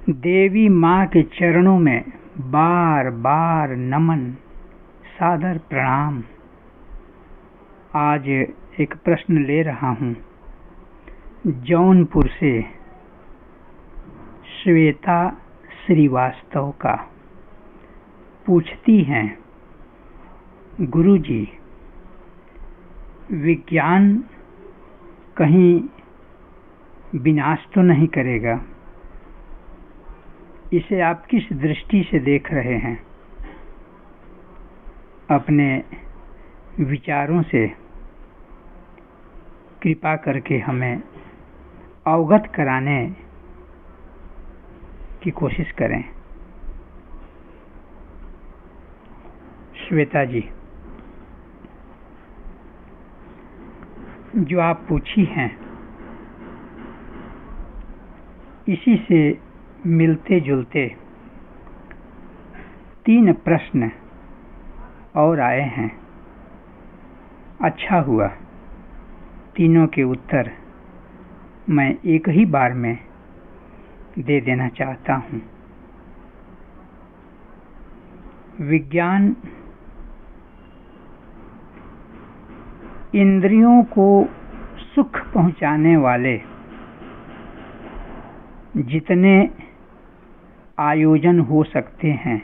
देवी माँ के चरणों में बार बार नमन, सादर प्रणाम। आज एक प्रश्न ले रहा हूँ जौनपुर से श्वेता श्रीवास्तव का। पूछती हैं, गुरुजी, विज्ञान कहीं विनाश तो नहीं करेगा? इसे आप किस दृष्टि से देख रहे हैं? अपने विचारों से कृपा करके हमें अवगत कराने की कोशिश करें। श्वेता जी, जो आप पूछी हैं इसी से मिलते जुलते 3 प्रश्न और आए हैं। अच्छा हुआ, तीनों के उत्तर मैं एक ही बार में दे देना चाहता हूँ। विज्ञान इंद्रियों को सुख पहुँचाने वाले जितने आयोजन हो सकते हैं,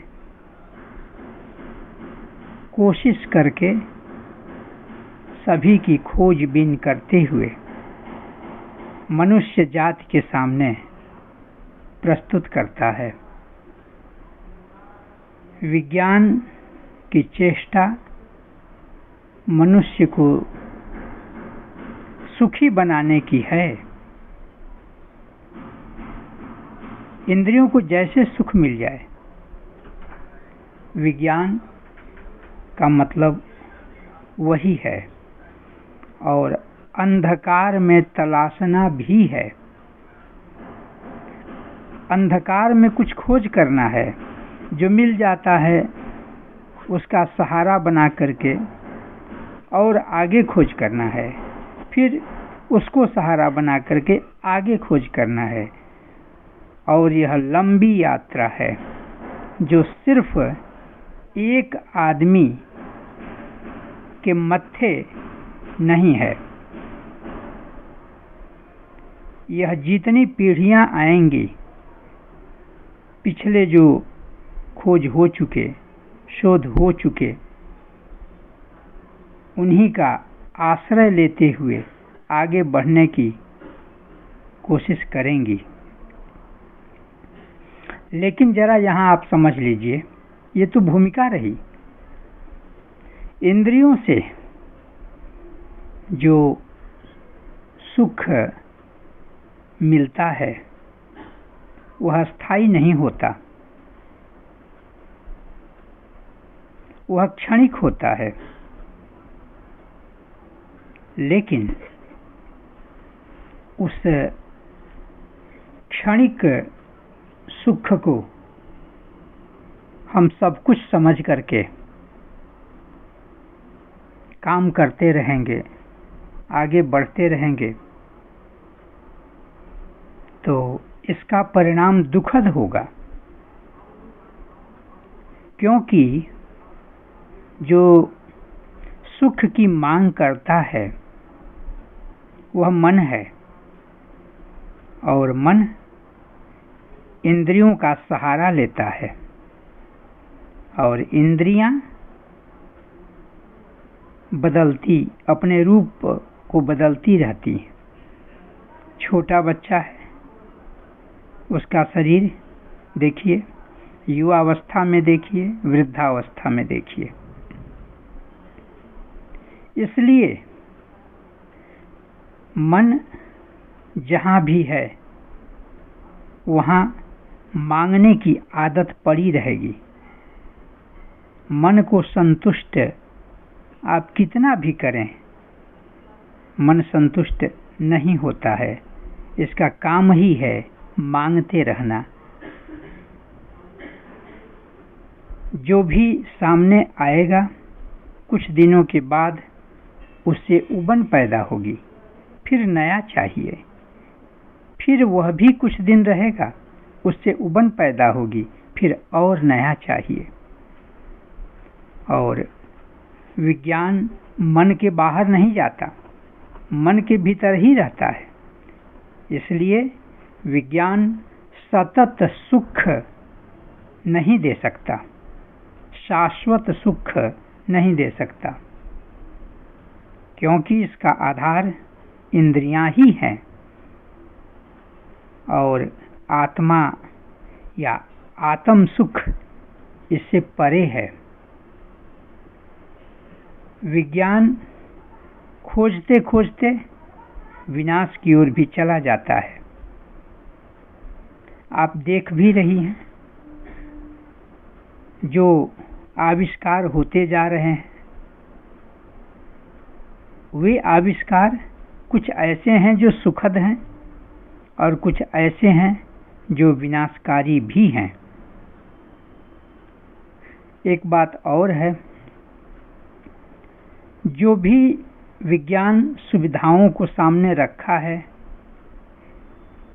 कोशिश करके सभी की खोजबीन करते हुए मनुष्य जाति के सामने प्रस्तुत करता है। विज्ञान की चेष्टा मनुष्य को सुखी बनाने की है। इंद्रियों को जैसे सुख मिल जाए, विज्ञान का मतलब वही है। और अंधकार में तलाशना भी है। अंधकार में कुछ खोज करना है, जो मिल जाता है उसका सहारा बना करके और आगे खोज करना है, फिर उसको सहारा बना करके आगे खोज करना है। और यह लंबी यात्रा है जो सिर्फ एक आदमी के मत्थे नहीं है। यह जितनी पीढ़ियां आएंगी, पिछले जो खोज हो चुके, शोध हो चुके, उन्हीं का आश्रय लेते हुए आगे बढ़ने की कोशिश करेंगी। लेकिन जरा यहाँ आप समझ लीजिए, ये तो भूमिका रही। इंद्रियों से जो सुख मिलता है वह स्थायी नहीं होता, वह क्षणिक होता है। लेकिन उस क्षणिक सुख को हम सब कुछ समझ करके काम करते रहेंगे, आगे बढ़ते रहेंगे, तो इसका परिणाम दुखद होगा। क्योंकि जो सुख की मांग करता है वह मन है, और मन इंद्रियों का सहारा लेता है, और इंद्रियां बदलती, अपने रूप को बदलती रहती। छोटा बच्चा है, उसका शरीर देखिए, युवावस्था में देखिए, वृद्धावस्था में देखिए। इसलिए मन जहाँ भी है वहाँ मांगने की आदत पड़ी रहेगी। मन को संतुष्ट आप कितना भी करें, मन संतुष्ट नहीं होता है। इसका काम ही है मांगते रहना। जो भी सामने आएगा कुछ दिनों के बाद उससे उबन पैदा होगी, फिर नया चाहिए, फिर वह भी कुछ दिन रहेगा, उससे उबन पैदा होगी, फिर और नया चाहिए। और विज्ञान मन के बाहर नहीं जाता, मन के भीतर ही रहता है। इसलिए विज्ञान सतत सुख नहीं दे सकता, शाश्वत सुख नहीं दे सकता, क्योंकि इसका आधार इंद्रियां ही हैं और आत्मा या आत्म सुख इससे परे है। विज्ञान खोजते खोजते विनाश की ओर भी चला जाता है। आप देख भी रही हैं, जो आविष्कार होते जा रहे हैं, वे आविष्कार कुछ ऐसे हैं जो सुखद हैं और कुछ ऐसे हैं जो विनाशकारी भी हैं। एक बात और है, जो भी विज्ञान सुविधाओं को सामने रखा है,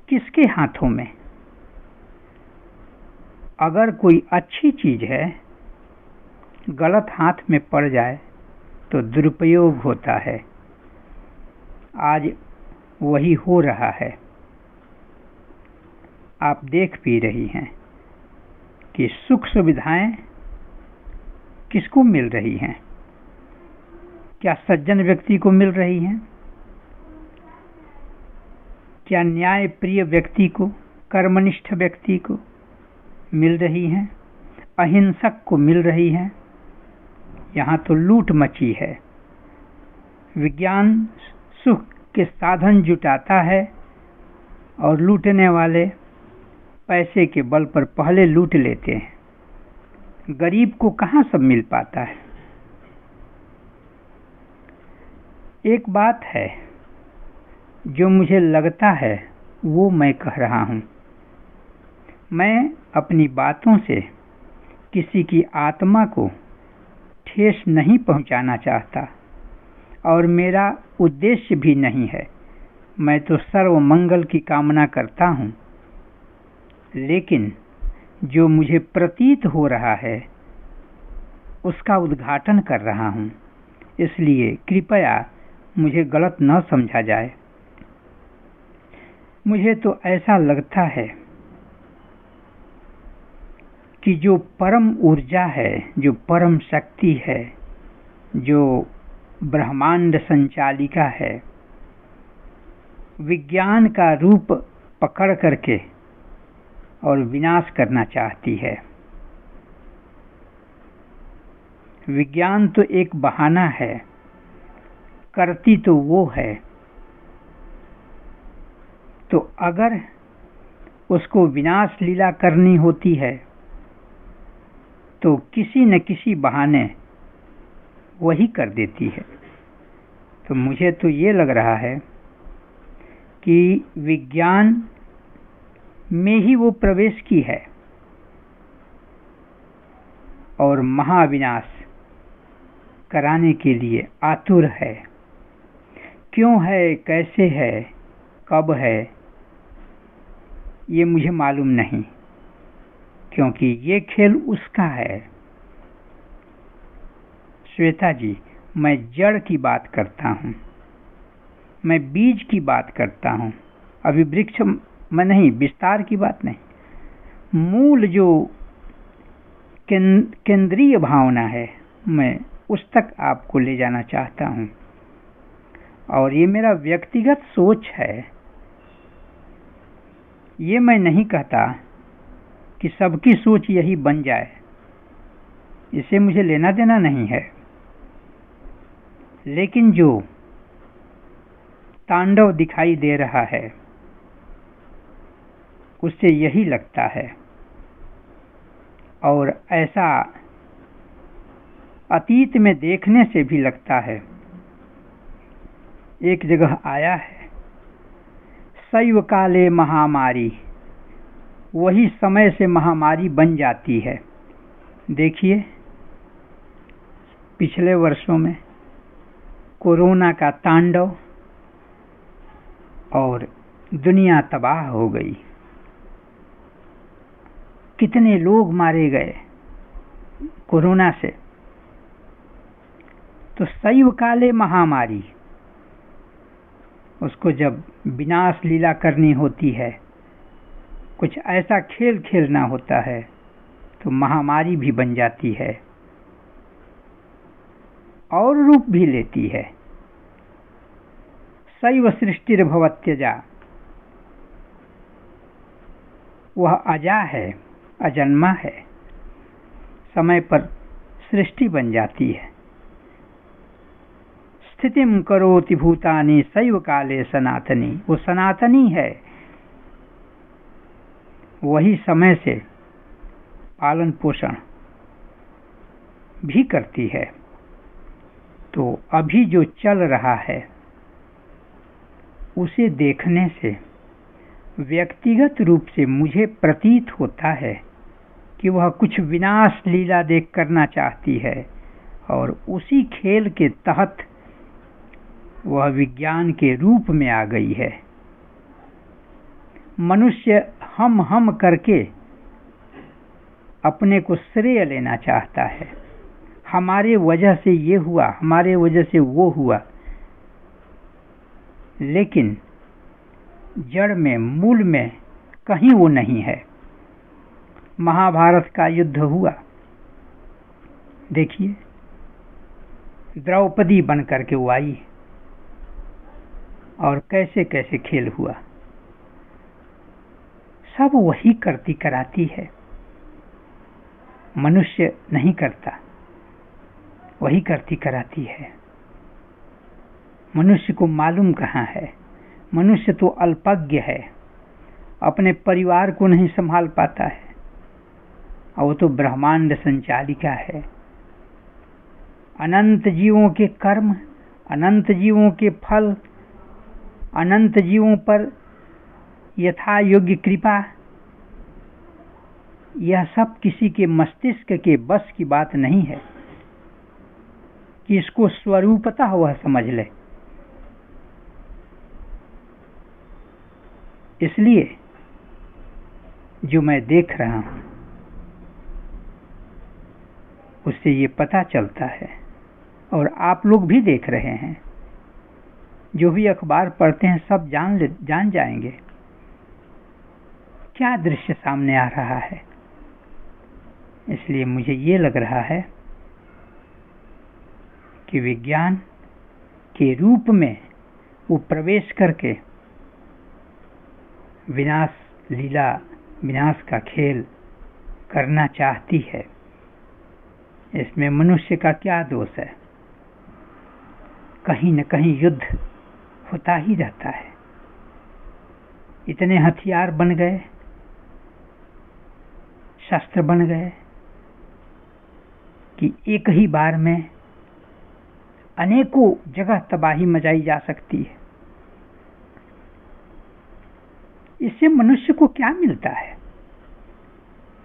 किसके हाथों में? अगर कोई अच्छी चीज है, गलत हाथ में पड़ जाए तो दुरुपयोग होता है। आज वही हो रहा है। आप देख भी रही हैं कि सुख सुविधाएं किसको मिल रही हैं? क्या सज्जन व्यक्ति को मिल रही हैं? क्या न्याय प्रिय व्यक्ति को, कर्मनिष्ठ व्यक्ति को मिल रही हैं? अहिंसक को मिल रही हैं? यहाँ तो लूट मची है। विज्ञान सुख के साधन जुटाता है और लूटने वाले पैसे के बल पर पहले लूट लेते हैं। गरीब को कहाँ सब मिल पाता है? एक बात है जो मुझे लगता है वो मैं कह रहा हूं। मैं अपनी बातों से किसी की आत्मा को ठेस नहीं पहुंचाना चाहता और मेरा उद्देश्य भी नहीं है। मैं तो सर्व मंगल की कामना करता हूं, लेकिन जो मुझे प्रतीत हो रहा है उसका उद्घाटन कर रहा हूं। इसलिए कृपया मुझे गलत न समझा जाए। मुझे तो ऐसा लगता है कि जो परम ऊर्जा है, जो परम शक्ति है, जो ब्रह्मांड संचालिका है, विज्ञान का रूप पकड़ करके और विनाश करना चाहती है। विज्ञान तो एक बहाना है, करती तो वो है। तो अगर उसको विनाश लीला करनी होती है तो किसी न किसी बहाने वही कर देती है। तो मुझे तो ये लग रहा है कि विज्ञान में ही वो प्रवेश की है और महाविनाश कराने के लिए आतुर है। क्यों है, कैसे है, कब है, ये मुझे मालूम नहीं, क्योंकि ये खेल उसका है। श्वेता जी, मैं जड़ की बात करता हूँ, मैं बीज की बात करता हूँ, अभी वृक्ष में नहीं, विस्तार की बात नहीं। मूल जो केंद्रीय भावना है, मैं उस तक आपको ले जाना चाहता हूँ। और ये मेरा व्यक्तिगत सोच है। ये मैं नहीं कहता कि सबकी सोच यही बन जाए, इसे मुझे लेना देना नहीं है। लेकिन जो तांडव दिखाई दे रहा है उससे यही लगता है, और ऐसा अतीत में देखने से भी लगता है। एक जगह आया है, शैव काले महामारी, वही समय से महामारी बन जाती है। देखिए, पिछले वर्षों में कोरोना का तांडव और दुनिया तबाह हो गई। कितने लोग मारे गए कोरोना से। तो शैव काले महामारी, उसको जब विनाश लीला करनी होती है, कुछ ऐसा खेल खेलना होता है, तो महामारी भी बन जाती है और रूप भी लेती है। शैव सृष्टिर्भवत्यजा, वह अजा है, अजन्मा है, समय पर सृष्टि बन जाती है। स्थितिम करोति भूतानि शैव काले सनातनी, वो सनातनी है, वही समय से पालन पोषण भी करती है। तो अभी जो चल रहा है उसे देखने से व्यक्तिगत रूप से मुझे प्रतीत होता है कि वह कुछ विनाश लीला देख करना चाहती है, और उसी खेल के तहत वह विज्ञान के रूप में आ गई है। मनुष्य हम करके अपने को श्रेय लेना चाहता है, हमारे वजह से ये हुआ, हमारे वजह से वो हुआ, लेकिन जड़ में, मूल में कहीं वो नहीं है। महाभारत का युद्ध हुआ, देखिए द्रौपदी बनकर के वो आई और कैसे कैसे खेल हुआ। सब वही करती कराती है, मनुष्य नहीं करता, वही करती कराती है। मनुष्य को मालूम कहाँ है, मनुष्य तो अल्पज्ञ है, अपने परिवार को नहीं संभाल पाता है, और वो तो ब्रह्मांड संचालिका है। अनंत जीवों के कर्म, अनंत जीवों के फल, अनंत जीवों पर यथा योग्य कृपा, यह सब किसी के मस्तिष्क के बस की बात नहीं है कि इसको स्वरूपतः वह समझ ले। इसलिए जो मैं देख रहा हूं उससे ये पता चलता है, और आप लोग भी देख रहे हैं, जो भी अखबार पढ़ते हैं सब जान जाएंगे क्या दृश्य सामने आ रहा है। इसलिए मुझे ये लग रहा है कि विज्ञान के रूप में वो प्रवेश करके विनाश लीला, विनाश का खेल करना चाहती है। इसमें मनुष्य का क्या दोष है? कहीं न कहीं युद्ध होता ही रहता है। इतने हथियार बन गए, शस्त्र बन गए कि एक ही बार में अनेकों जगह तबाही मचाई जा सकती है। इससे मनुष्य को क्या मिलता है?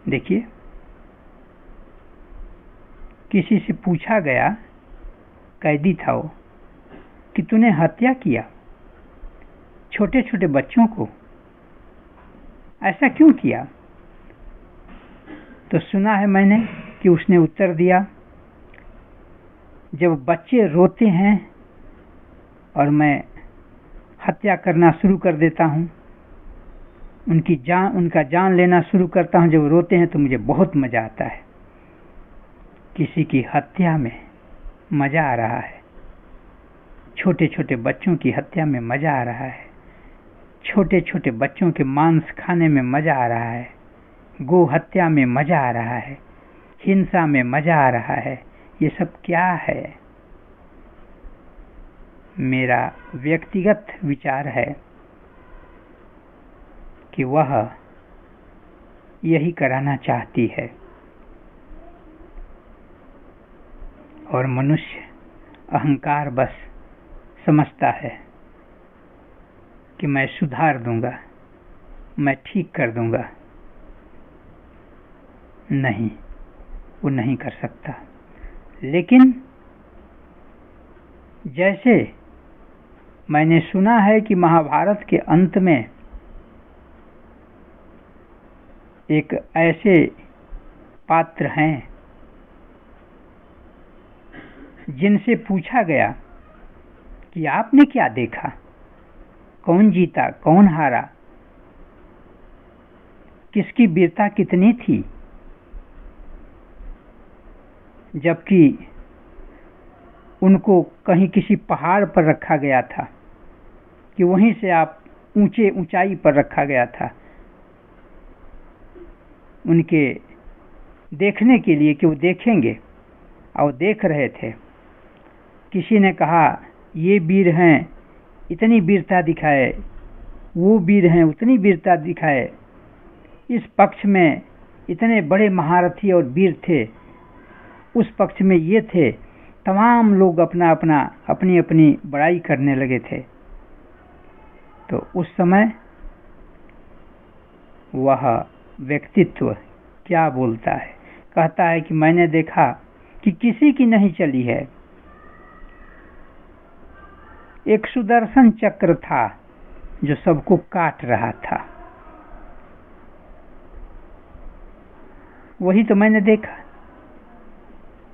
देखिए, किसी से पूछा गया, कैदी था वो, कि तूने हत्या किया छोटे छोटे बच्चों को, ऐसा क्यों किया? तो सुना है मैंने कि उसने उत्तर दिया, जब बच्चे रोते हैं और मैं हत्या करना शुरू कर देता हूं, उनका जान लेना शुरू करता हूं, जब रोते हैं तो मुझे बहुत मजा आता है। किसी की हत्या में मजा आ रहा है, छोटे छोटे बच्चों की हत्या में मजा आ रहा है, छोटे छोटे बच्चों के मांस खाने में मजा आ रहा है, गो हत्या में मजा आ रहा है, हिंसा में मजा आ रहा है। ये सब क्या है? मेरा व्यक्तिगत विचार है कि वह यही कराना चाहती है, और मनुष्य अहंकार बस समझता है कि मैं सुधार दूंगा, मैं ठीक कर दूंगा। नहीं, वो नहीं कर सकता। लेकिन जैसे मैंने सुना है कि महाभारत के अंत में एक ऐसे पात्र हैं जिनसे पूछा गया कि आपने क्या देखा, कौन जीता कौन हारा, किसकी वीरता कितनी थी, जबकि उनको कहीं किसी पहाड़ पर रखा गया था कि वहीं से आप ऊंचाई पर रखा गया था उनके देखने के लिए कि वो देखेंगे, और देख रहे थे। किसी ने कहा ये वीर हैं, इतनी वीरता दिखाए, वो वीर हैं, उतनी वीरता दिखाए, इस पक्ष में इतने बड़े महारथी और वीर थे, उस पक्ष में ये थे। तमाम लोग अपनी अपनी बड़ाई करने लगे थे। तो उस समय वह व्यक्तित्व क्या बोलता है, कहता है कि मैंने देखा कि किसी की नहीं चली है। एक सुदर्शन चक्र था जो सबको काट रहा था, वही तो मैंने देखा।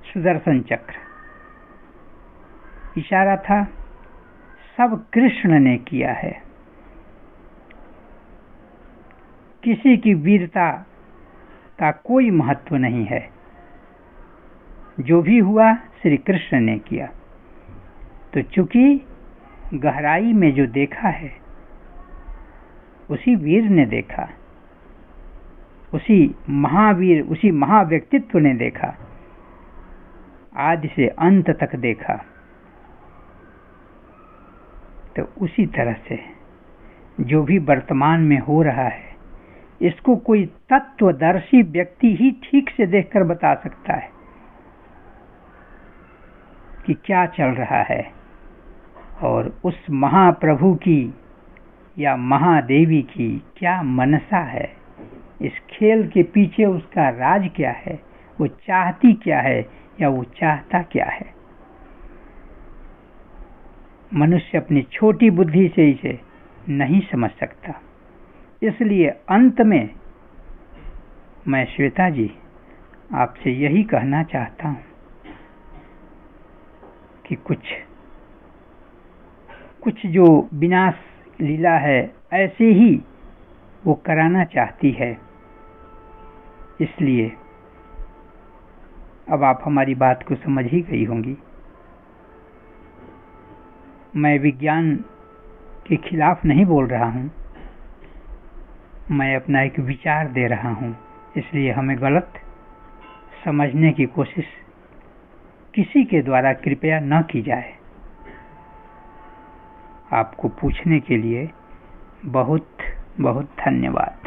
सुदर्शन चक्र इशारा था सब कृष्ण ने किया है। किसी की वीरता का कोई महत्व नहीं है, जो भी हुआ श्री कृष्ण ने किया। तो चूंकि गहराई में जो देखा है उसी वीर ने देखा, उसी महावीर, उसी महाव्यक्तित्व ने देखा, आदि से अंत तक देखा। तो उसी तरह से जो भी वर्तमान में हो रहा है, इसको कोई तत्वदर्शी व्यक्ति ही ठीक से देखकर बता सकता है कि क्या चल रहा है, और उस महाप्रभु की या महादेवी की क्या मनसा है, इस खेल के पीछे उसका राज क्या है, वो चाहती क्या है या वो चाहता क्या है। मनुष्य अपनी छोटी बुद्धि से इसे नहीं समझ सकता। इसलिए अंत में मैं श्वेता जी आपसे यही कहना चाहता हूं कि कुछ जो विनाश लीला है ऐसे ही वो कराना चाहती है। इसलिए अब आप हमारी बात को समझ ही गई होंगी। मैं विज्ञान के खिलाफ नहीं बोल रहा हूं, मैं अपना एक विचार दे रहा हूं। इसलिए हमें गलत समझने की कोशिश किसी के द्वारा कृपया न की जाए। आपको पूछने के लिए बहुत बहुत धन्यवाद।